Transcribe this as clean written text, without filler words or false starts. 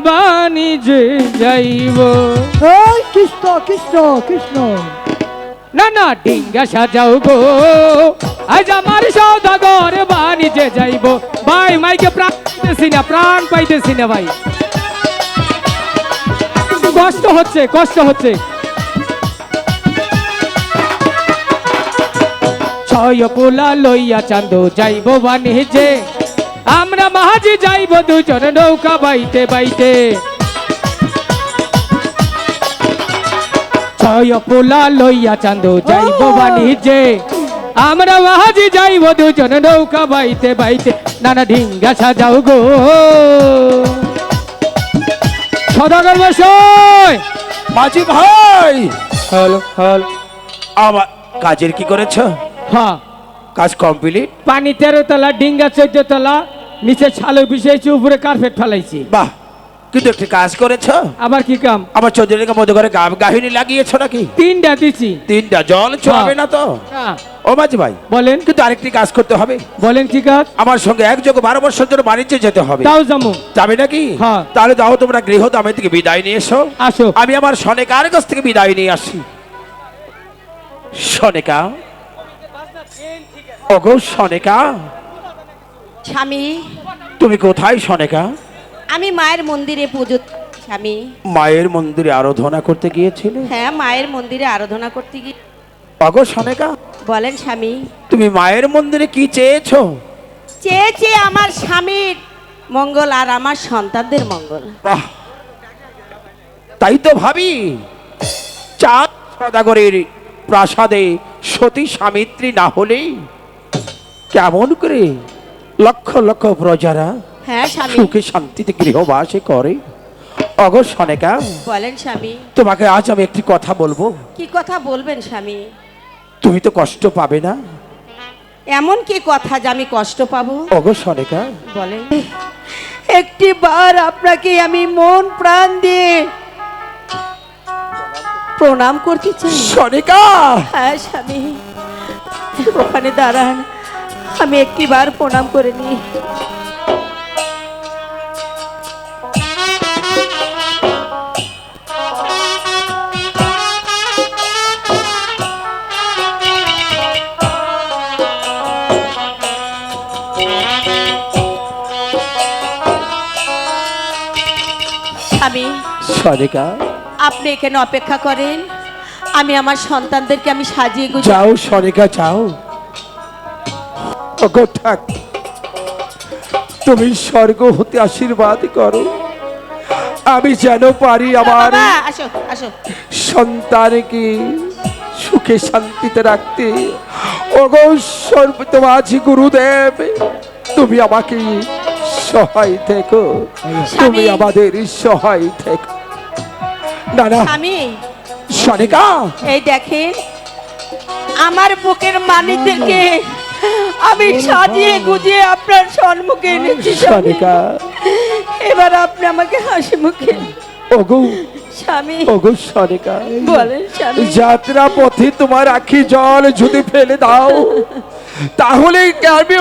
বাণিজ্যে যাইব। এই কৃষ্ণ কৃষ্ণ কৃষ্ণ। না না ডিঙ্গা সাজাও গো, আজ আমার সওদাগর বাণিজ্যে যাইব। ভাই মাইকে প্রাণ পাইতেছি না, প্রাণ পাইতেছি না ভাই, কষ্ট হচ্ছে কষ্ট হচ্ছে। ছয় পোলা লইয়া চান্দ যাইব বাণিজ্যে, আমরা মাঝি যাইব দুজন নৌকা বাইতে বাইতে। ছয় পোলা লইয়া চান্দ যাইব বাণিজ্যে, আমরা মাঝি যাইব দুজন নৌকা বাইতে বাইতে। নানা ঢিঙ্গা সাজাও গো, সদাগর বসয়। মাঝি ভাই, হ্যালো হ্যালো। আমার কাজের কি করেছ? হ্যাঁ, কাজ কমপ্লিট। পানি 13 তলা, ডিঙ্গা 14 তলা, নিচে ছালু বিছাইছি, উপরে কার্পেট ফেলাইছি। বাহ, কিন্তু একটি কাজ করেছ। আবার কি কাম? আমার চৌধুরীকে মধ্যে করে গাহিনী লাগিয়েছ নাকি? 3টা দিছি। 3টা জল চলবে না তো? হ্যাঁ। ও মাঝি ভাই বলেন। কিন্তু আরেকটি কাজ করতে হবে। বলেন কি কাজ? আমার সঙ্গে একযোগে 12 বছর জন্য বাণিজ্যে যেতে হবে। তাও যাবো। যাবে নাকি? হ্যাঁ। তাহলে দাও তোমরা গৃহদামে থেকে বিদায় নিয়ে এসো। আসো। আমি আমার সনেকার কাছ থেকে বিদায় নিয়ে আসি। সনেকা, ওগো সনেকা, স্বামী, তুমি কোথায় সনেকা? আমি মায়ের মন্দিরে পুজো। স্বামী, মায়ের মন্দিরে আরাধনা করতে গিয়েছিলে? হ্যাঁ, মায়ের মন্দিরে আরাধনা করতে গিয়ে। ওগো সনেকা, বলেন স্বামী। তুমি মায়ের মন্দিরে কি চেয়েছো? চেয়েছি আমার স্বামীর মঙ্গল আর আমার সন্তানদের মঙ্গল। বাহ, তাই তো ভাবি চাঁদ সদাগরের প্রাসাদে সতী সামিত্রী না হলেই কেমন করে লক্ষ লক্ষ প্রজারা হ্যাঁ স্বামী। সুখে শান্তিতে গৃহবাস করে। অগো সনেকা, বলেন স্বামী। তোমাকে আজ আমি একটি কথা বলবো। কি কথা বলবেন স্বামী? তুমি তো কষ্ট পাবে না? এমন কি কথা যে আমি কষ্ট পাবো? অগো সনেকা, বলেন। একটি বার আপনাকে আমি মন প্রাণ দিয়ে প্রণাম করতে চাই। সনেকা, হ্যাঁ স্বামী, ওখানে দাঁড়ান, আমি একটি বার প্রণাম করে নিই। স্বামী, সনেকা, আপনি এখানে অপেক্ষা করেন, আমি আমার সন্তানদেরকে আমি সাজিয়ে গুছিয়ে। যাও সনেকা যাও। ওগো ঠাক, তুমি স্বর্গ হতে আশীর্বাদ করো, আমি যেন পারি আমার বাবা, আসো আসো। সন্তানকে সুখে শান্তিতে রাখতে। ওগো সর্বতমাঝি গুরুদেব, তুমি আমাকে সহায় থেকো, তুমি আমাদের সহায় থেকো। না না স্বামী, সনেকা, এই দেখেন আমার বুকের মানিকদেরকে আমি সাজিয়ে গুজিয়ে আপনার সম্মুখে এনেছি। সনেকা, এবার আপনি আমাকে হাসি মুখে। ওগো স্বামী, ওগো সনেকা, বলেন স্বামী। যাত্রা পথে তোমার আখি জল যদি ফেলে দাও তাহলে আমি